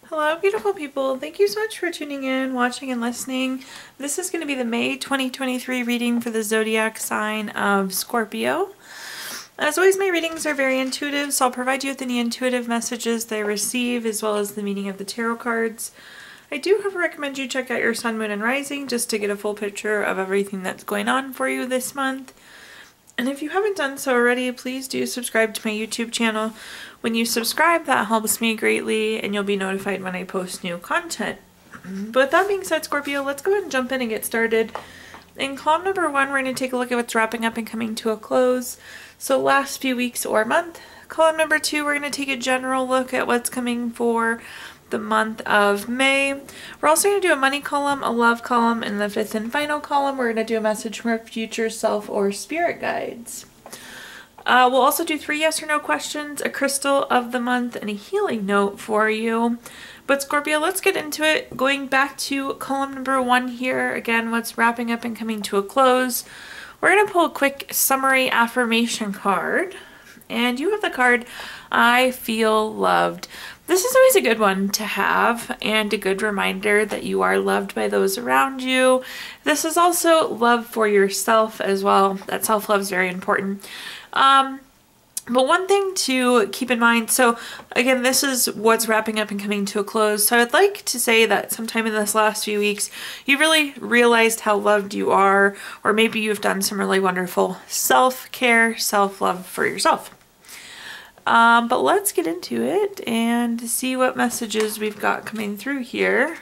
Hello, beautiful people. Thank you so much for tuning in, watching, and listening. This is going to be the May 2023 reading for the zodiac sign of Scorpio. As always, my readings are very intuitive, so I'll provide you with any intuitive messages that I receive, as well as the meaning of the tarot cards. I do, however, recommend you check out your sun, moon, and rising just to get a full picture of everything that's going on for you this month. And if you haven't done so already, please do subscribe to my YouTube channel. When you subscribe, that helps me greatly, and you'll be notified when I post new content. But with that being said, Scorpio, let's go ahead and jump in and get started. In column number 1, we're going to take a look at what's wrapping up and coming to a close. So last few weeks or month. Column number 2, we're going to take a general look at what's coming for the month of May. We're also going to do a money column, a love column, and the 5th and final column, we're going to do a message from our future self or spirit guides. We'll also do 3 yes or no questions, a crystal of the month, and a healing note for you. But Scorpio, let's get into it. Going back to column number 1 here, again, what's wrapping up and coming to a close. We're going to pull a quick summary affirmation card. And you have the card, I feel loved. This is always a good one to have and a good reminder that you are loved by those around you. This is also love for yourself as well. That self-love is very important. But one thing to keep in mind, so again, this is what's wrapping up and coming to a close. So I'd like to say that sometime in this last few weeks, you really realized how loved you are, or maybe you've done some really wonderful self-care, self-love for yourself. But let's get into it and see what messages we've got coming through here.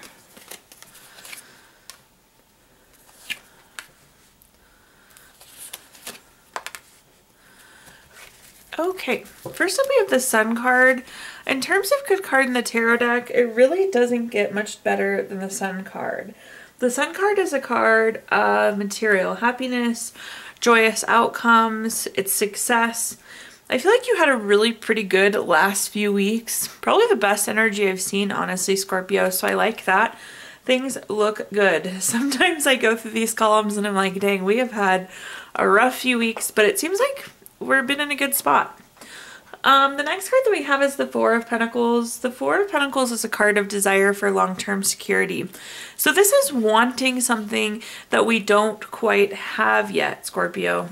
Okay, first up we have the Sun card. In terms of good card in the tarot deck, it really doesn't get much better than the Sun card. The Sun card is a card of material happiness, joyous outcomes, it's success. I feel like you had a really pretty good last few weeks. Probably the best energy I've seen, honestly, Scorpio, so I like that. Things look good. Sometimes I go through these columns and I'm like, dang, we have had a rough few weeks, but it seems like we've been in a good spot. The next card that we have is the Four of Pentacles. The Four of Pentacles is a card of desire for long-term security. So this is wanting something that we don't quite have yet, Scorpio.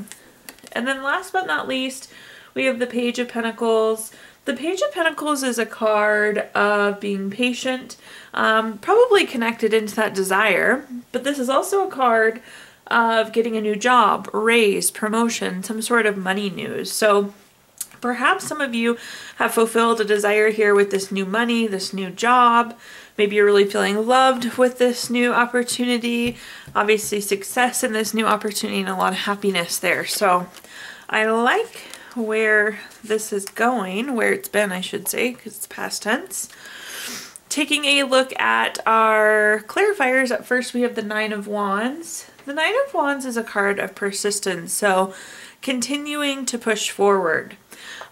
And then last but not least, we have the Page of Pentacles. The Page of Pentacles is a card of being patient, probably connected into that desire, but this is also a card of getting a new job, raise, promotion, some sort of money news. So perhaps some of you have fulfilled a desire here with this new money, this new job. Maybe you're really feeling loved with this new opportunity. Obviously success in this new opportunity and a lot of happiness there. So I like where this is going, where it's been, I should say, because it's past tense. Taking a look at our clarifiers, at first we have the Nine of Wands. The Nine of Wands is a card of persistence, so continuing to push forward.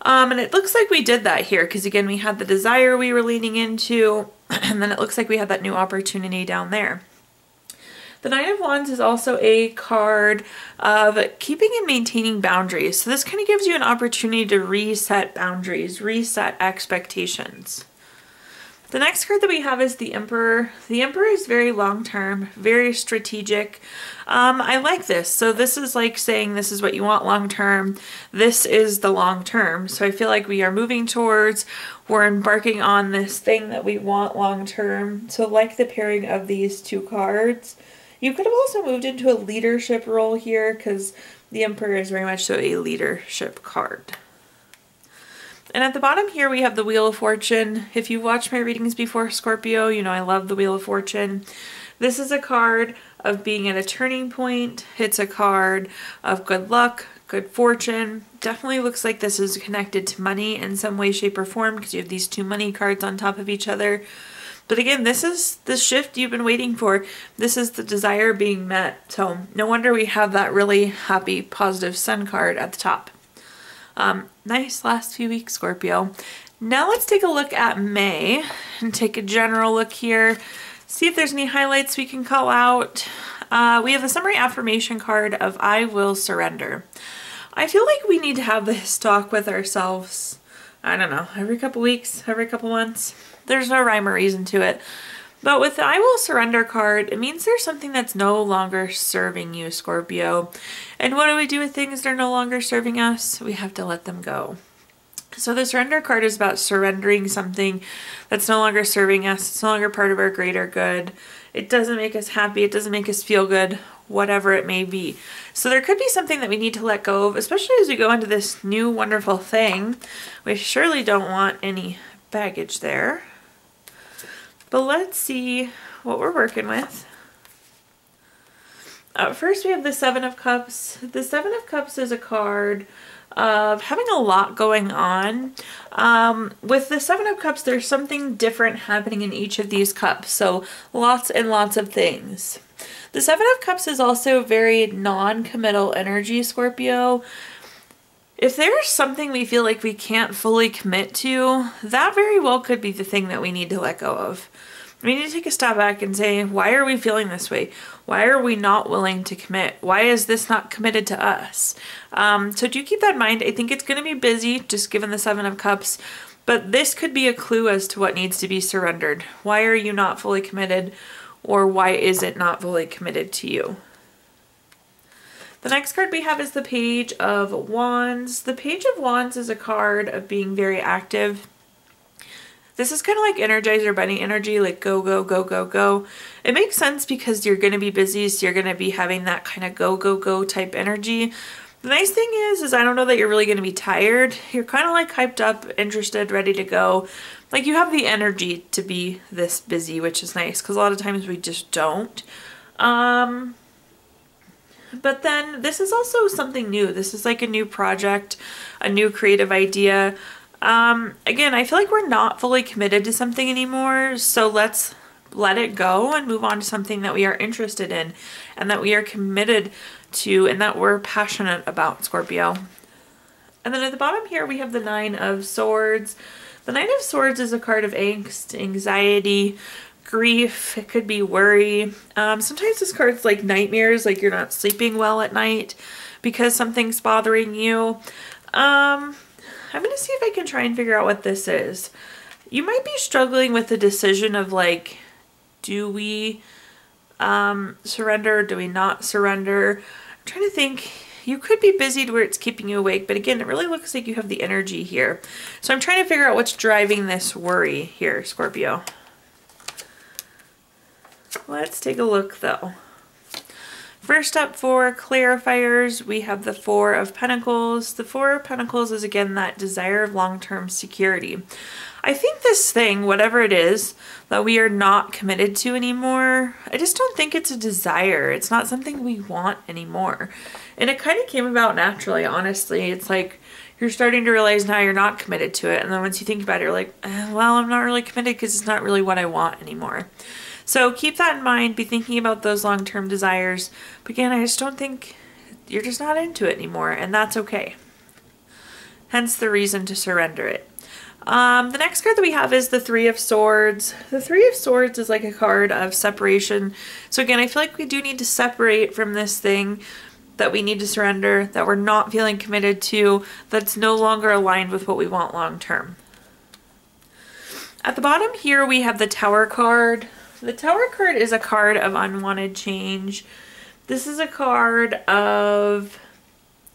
And it looks like we did that here, because again, we had the desire we were leaning into, and then it looks like we had that new opportunity down there. The Nine of Wands is also a card of keeping and maintaining boundaries. So this kind of gives you an opportunity to reset boundaries, reset expectations. The next card that we have is the Emperor. The Emperor is very long-term, very strategic. I like this. So this is like saying this is what you want long-term. This is the long-term. So I feel like we are moving towards, we're embarking on this thing that we want long-term. So like the pairing of these two cards. You could have also moved into a leadership role here because the Emperor is very much so a leadership card. And at the bottom here we have the Wheel of Fortune. If you've watched my readings before, Scorpio, you know I love the Wheel of Fortune. This is a card of being at a turning point. It's a card of good luck, good fortune. Definitely looks like this is connected to money in some way, shape, or form because you have these two money cards on top of each other. But again, this is the shift you've been waiting for. This is the desire being met. So no wonder we have that really happy, positive Sun card at the top. Nice last few weeks, Scorpio. Now let's take a look at May and take a general look here. See if there's any highlights we can call out. We have a summary affirmation card of I will surrender. I feel like we need to have this talk with ourselves. I don't know, every couple weeks, every couple months. There's no rhyme or reason to it. But with the I will surrender card, it means there's something that's no longer serving you, Scorpio. And what do we do with things that are no longer serving us? We have to let them go. So the surrender card is about surrendering something that's no longer serving us. It's no longer part of our greater good. It doesn't make us happy. It doesn't make us feel good, whatever it may be. So there could be something that we need to let go of, especially as we go into this new wonderful thing. We surely don't want any baggage there. But let's see what we're working with. First we have the Seven of Cups. The Seven of Cups is a card of having a lot going on. With the Seven of Cups, there's something different happening in each of these cups. So lots and lots of things. The Seven of Cups is also very non-committal energy, Scorpio. If there's something we feel like we can't fully commit to, that very well could be the thing that we need to let go of. We need to take a step back and say, why are we feeling this way? Why are we not willing to commit? Why is this not committed to us? So do keep that in mind. I think it's going to be busy, just given the Seven of Cups, but this could be a clue as to what needs to be surrendered. Why are you not fully committed, or why is it not fully committed to you? The next card we have is the Page of Wands. The Page of Wands is a card of being very active. This is kind of like Energizer Bunny energy, like go, go, go, go, go. It makes sense because you're going to be busy, so you're going to be having that kind of go, go, go type energy. The nice thing is I don't know that you're really going to be tired. You're kind of like hyped up, interested, ready to go. Like you have the energy to be this busy, which is nice because a lot of times we just don't. But then this is also something new. This is like a new project, a new creative idea. Again, I feel like we're not fully committed to something anymore, so let's let it go and move on to something that we are interested in and that we are committed to and that we're passionate about, Scorpio. And then at the bottom here, we have the Nine of Swords. The Nine of Swords is a card of angst, anxiety, grief. It could be worry. Sometimes this card's like nightmares, like you're not sleeping well at night because something's bothering you. I'm going to see if I can try and figure out what this is. You might be struggling with the decision of like, do we surrender or do we not surrender? I'm trying to think. You could be busy to where it's keeping you awake, but again, it really looks like you have the energy here. So I'm trying to figure out what's driving this worry here, Scorpio. Let's take a look though. First up for clarifiers, we have the Four of Pentacles. The Four of Pentacles is again that desire of long-term security. I think this thing, whatever it is, that we are not committed to anymore, I just don't think it's a desire. It's not something we want anymore. And it kind of came about naturally, honestly. It's like you're starting to realize now you're not committed to it. And then once you think about it, you're like, well, I'm not really committed because it's not really what I want anymore. So keep that in mind, be thinking about those long-term desires. But again, I just don't think you're just not into it anymore, and that's okay. Hence the reason to surrender it. The next card that we have is the Three of Swords. The Three of Swords is like a card of separation. So again, I feel like we do need to separate from this thing that we need to surrender, that we're not feeling committed to, that's no longer aligned with what we want long-term. At the bottom here, we have the Tower card. The Tower card is a card of unwanted change. This is a card of,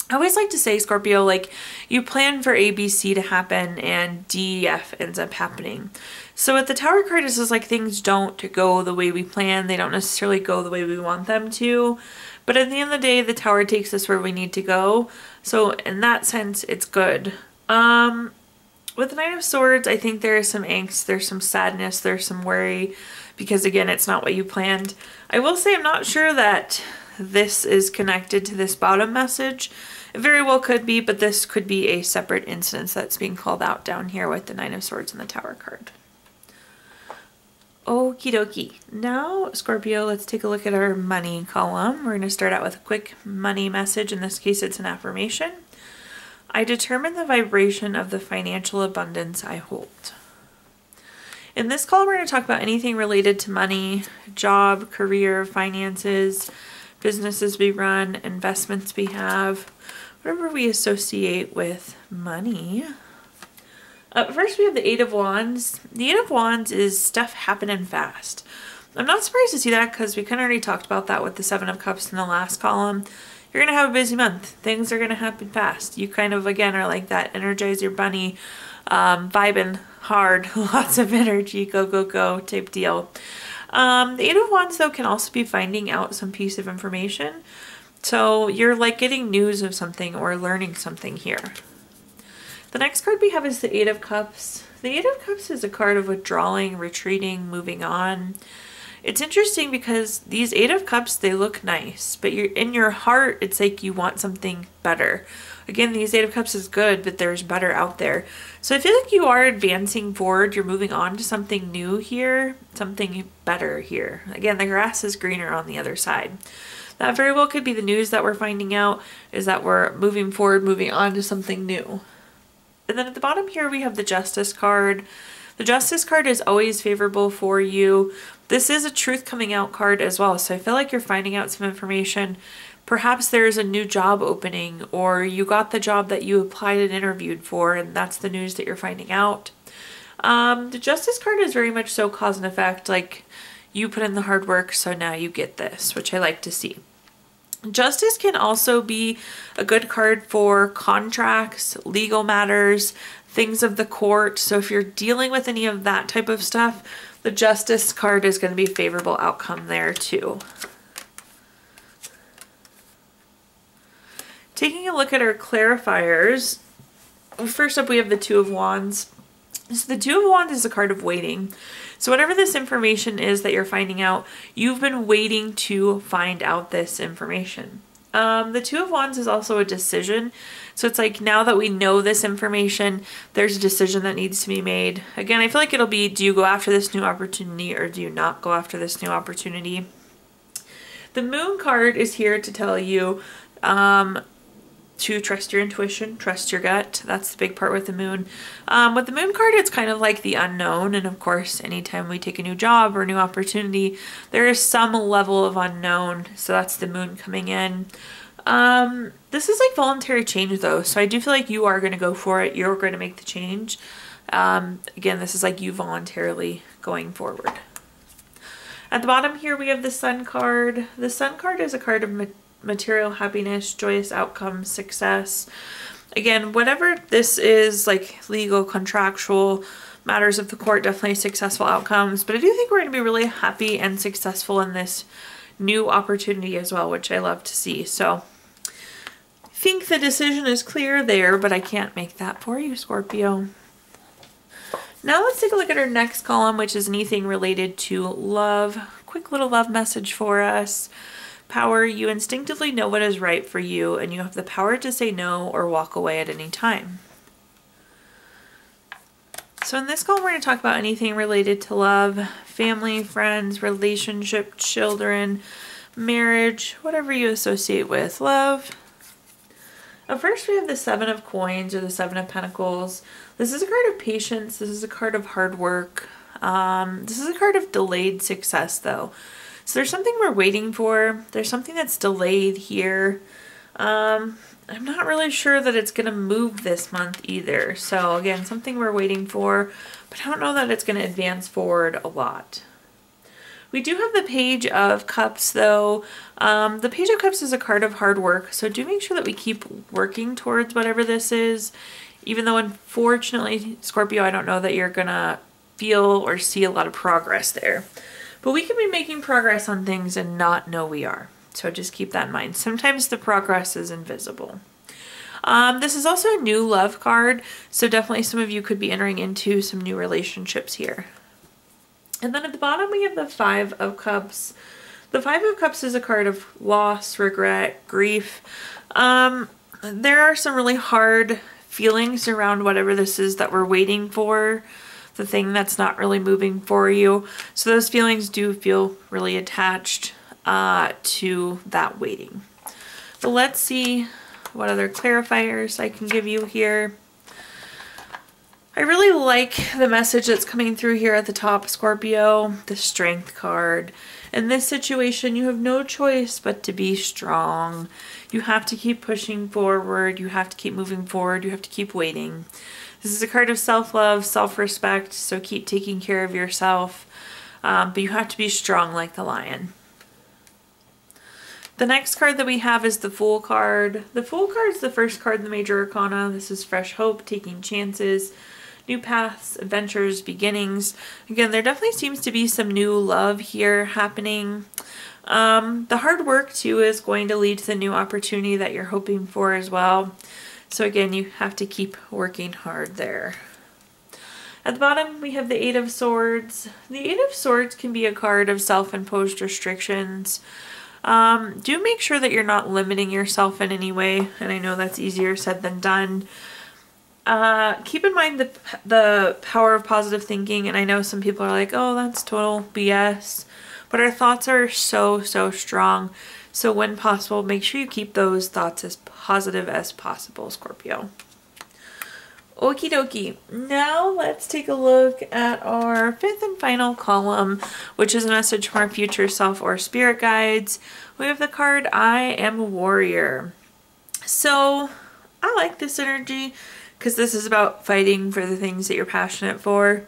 I always like to say, Scorpio, like you plan for A, B, C to happen and D, F ends up happening. So with the Tower card, it's just like things don't go the way we plan. They don't necessarily go the way we want them to. But at the end of the day, the Tower takes us where we need to go. So in that sense, it's good. With the Knight of Swords, I think there is some angst, there's some sadness, there's some worry. Because again, it's not what you planned. I will say I'm not sure that this is connected to this bottom message. It very well could be, but this could be a separate instance that's being called out down here with the Nine of Swords and the Tower card. Okie dokie. Now, Scorpio, let's take a look at our money column. We're going to start out with a quick money message. In this case, it's an affirmation. I determine the vibration of the financial abundance I hold. In this call, we're going to talk about anything related to money, job, career, finances, businesses we run, investments we have, whatever we associate with money. First we have the Eight of Wands. The Eight of Wands is stuff happening fast. I'm not surprised to see that because we kind of already talked about that with the Seven of Cups in the last column. You're going to have a busy month. Things are going to happen fast. You kind of, again, are like that Energizer Bunny, vibing hard, lots of energy, go, go, go type deal. The Eight of Wands, though, can also be finding out some piece of information. So you're like getting news of something or learning something here. The next card we have is the Eight of Cups. The Eight of Cups is a card of withdrawing, retreating, moving on. It's interesting because these Eight of Cups, they look nice, but you're in your heart, it's like you want something better. Again, these Eight of Cups is good, but there's better out there. So I feel like you are advancing forward. You're moving on to something new here, something better here. Again, the grass is greener on the other side. That very well could be the news that we're finding out, is that we're moving forward, moving on to something new. And then at the bottom here, we have the Justice card. The Justice card is always favorable for you. This is a truth coming out card as well. So I feel like you're finding out some information. Perhaps there's a new job opening, or you got the job that you applied and interviewed for, and that's the news that you're finding out. The Justice card is very much so cause and effect, like you put in the hard work, so now you get this, which I like to see. Justice can also be a good card for contracts, legal matters, things of the court. So if you're dealing with any of that type of stuff, the Justice card is going to be a favorable outcome there too. Taking a look at our clarifiers, first up we have the Two of Wands. So the Two of Wands is a card of waiting. So whatever this information is that you're finding out, you've been waiting to find out this information. The Two of Wands is also a decision. So it's like now that we know this information, there's a decision that needs to be made. Again, I feel like it'll be, do you go after this new opportunity or do you not go after this new opportunity? The Moon card is here to tell you to trust your intuition, trust your gut. That's the big part with the Moon. With the Moon card, it's kind of like the unknown. And of course, anytime we take a new job or a new opportunity, there is some level of unknown. So that's the Moon coming in. This is like voluntary change though. So I do feel like you are going to go for it. You're going to make the change. Again, this is like you voluntarily going forward. At the bottom here, we have the Sun card. The Sun card is a card of material happiness, joyous outcomes, success. Again, whatever this is, like legal, contractual, matters of the court, definitely successful outcomes. But I do think we're going to be really happy and successful in this new opportunity as well, which I love to see. So I think the decision is clear there, but I can't make that for you, Scorpio. Now let's take a look at our next column, which is anything related to love. Quick little love message for us. Power, you instinctively know what is right for you, and you have the power to say no or walk away at any time. So in this column, we're going to talk about anything related to love, family, friends, relationship, children, marriage, whatever you associate with love. First, we have the Seven of Coins or the Seven of Pentacles. This is a card of patience. This is a card of hard work. This is a card of delayed success, though. So there's something we're waiting for. There's something that's delayed here. I'm not really sure that it's going to move this month either. So again, something we're waiting for, but I don't know that it's going to advance forward a lot. We do have the Page of Cups though. The Page of Cups is a card of hard work. So do make sure that we keep working towards whatever this is. Even though unfortunately, Scorpio, I don't know that you're going to feel or see a lot of progress there. But we can be making progress on things and not know we are. So just keep that in mind. Sometimes the progress is invisible. This is also a new love card. So definitely some of you could be entering into some new relationships here. And then at the bottom we have the Five of Cups. The Five of Cups is a card of loss, regret, grief. There are some really hard feelings around whatever this is that we're waiting for. The thing that's not really moving for you. So those feelings do feel really attached to that waiting. But let's see what other clarifiers I can give you here. I really like the message that's coming through here at the top, Scorpio, the Strength card. In this situation, you have no choice but to be strong. You have to keep pushing forward. You have to keep moving forward. You have to keep waiting. This is a card of self-love, self-respect, so keep taking care of yourself. But you have to be strong like the lion. The next card that we have is the Fool card. The Fool card is the first card in the Major Arcana. This is fresh hope, taking chances, new paths, adventures, beginnings. Again, there definitely seems to be some new love here happening. The hard work too is going to lead to the new opportunity that you're hoping for as well. So again, you have to keep working hard there. At the bottom, we have the Eight of Swords. The Eight of Swords can be a card of self-imposed restrictions. Do make sure that you're not limiting yourself in any way, and I know that's easier said than done. Keep in mind the power of positive thinking, and I know some people are like, oh, that's total BS, but our thoughts are so strong. So when possible, make sure you keep those thoughts as positive as possible, Scorpio. Okie dokie. Now let's take a look at our fifth and final column, which is a message from our future self or spirit guides. We have the card, I am a warrior. So I like this energy because this is about fighting for the things that you're passionate for.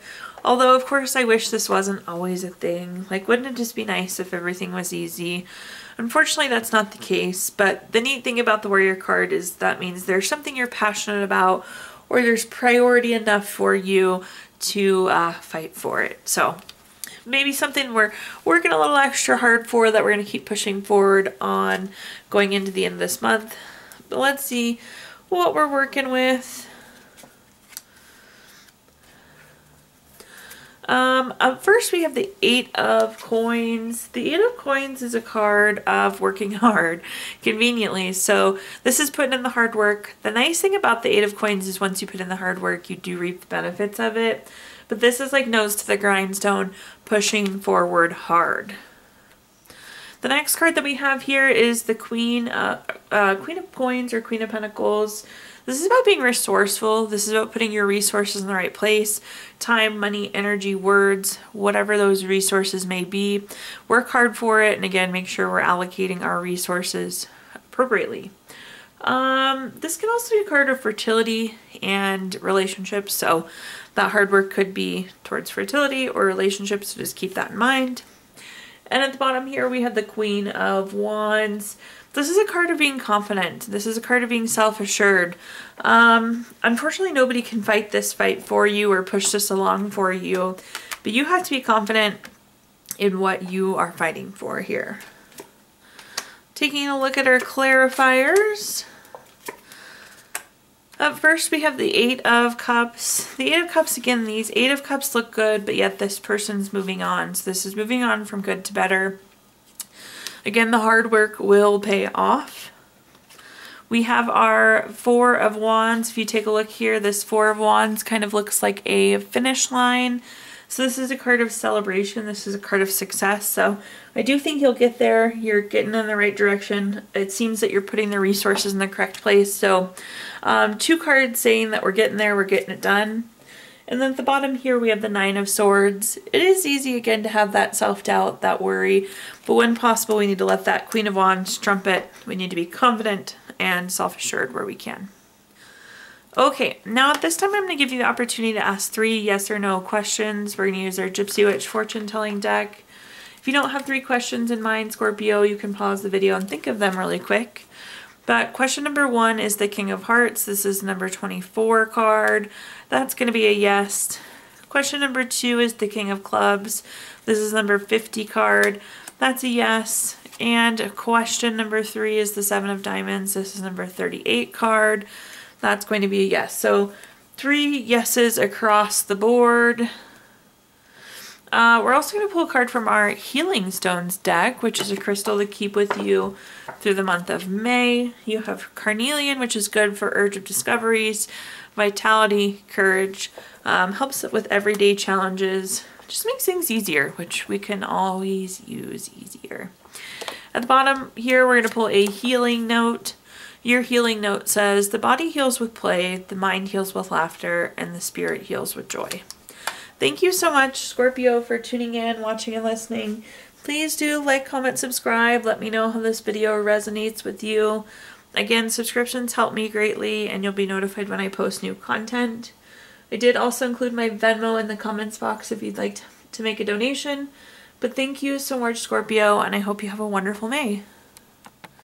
Although, of course, I wish this wasn't always a thing. Like, wouldn't it just be nice if everything was easy? Unfortunately, that's not the case. But the neat thing about the warrior card is that means there's something you're passionate about, or there's priority enough for you to fight for it. So maybe something we're working a little extra hard for that we're going to keep pushing forward on going into the end of this month. But let's see what we're working with. Up first we have the Eight of Coins. The Eight of Coins is a card of working hard, conveniently. So this is putting in the hard work. The nice thing about the Eight of Coins is once you put in the hard work, you do reap the benefits of it. But this is like nose to the grindstone, pushing forward hard. The next card that we have here is the Queen of Coins or Queen of Pentacles. This is about being resourceful. This is about putting your resources in the right place. Time, money, energy, words, whatever those resources may be. Work hard for it, and again, make sure we're allocating our resources appropriately. This can also be a card of fertility and relationships, so that hard work could be towards fertility or relationships, so just keep that in mind. And at the bottom here, we have the Queen of Wands. This is a card of being confident. This is a card of being self-assured. Unfortunately, nobody can fight this fight for you or push this along for you, but you have to be confident in what you are fighting for here. Taking a look at our clarifiers. Up first, we have the Eight of Cups. The Eight of Cups, again, these Eight of Cups look good, but yet this person's moving on. So this is moving on from good to better. Again, the hard work will pay off. We have our Four of Wands. If you take a look here, this Four of Wands kind of looks like a finish line. So this is a card of celebration. This is a card of success. So I do think you'll get there. You're getting in the right direction. It seems that you're putting the resources in the correct place. So two cards saying that we're getting there, we're getting it done. And then at the bottom here, we have the Nine of Swords. It is easy, again, to have that self-doubt, that worry. But when possible, we need to let that Queen of Wands trumpet. We need to be confident and self-assured where we can. Okay, now at this time, I'm going to give you the opportunity to ask 3 yes or no questions. We're going to use our Gypsy Witch fortune telling deck. If you don't have 3 questions in mind, Scorpio, you can pause the video and think of them really quick. But question number 1 is the King of Hearts. This is number 24 card. That's going to be a yes. Question number 2 is the King of Clubs. This is number 50 card. That's a yes. And question number 3 is the Seven of Diamonds. This is number 38 card. That's going to be a yes. So 3 yeses across the board. We're also going to pull a card from our Healing Stones deck, which is a crystal to keep with you through the month of May. You have Carnelian, which is good for urge of discoveries, vitality, courage, helps with everyday challenges, just makes things easier, which we can always use easier. At the bottom here, we're going to pull a healing note. Your healing note says, the body heals with play, the mind heals with laughter, and the spirit heals with joy. Thank you so much, Scorpio, for tuning in, watching, and listening. Please do like, comment, subscribe. Let me know how this video resonates with you. Again, subscriptions help me greatly, and you'll be notified when I post new content. I did also include my Venmo in the comments box if you'd like to make a donation. But thank you so much, Scorpio, and I hope you have a wonderful May.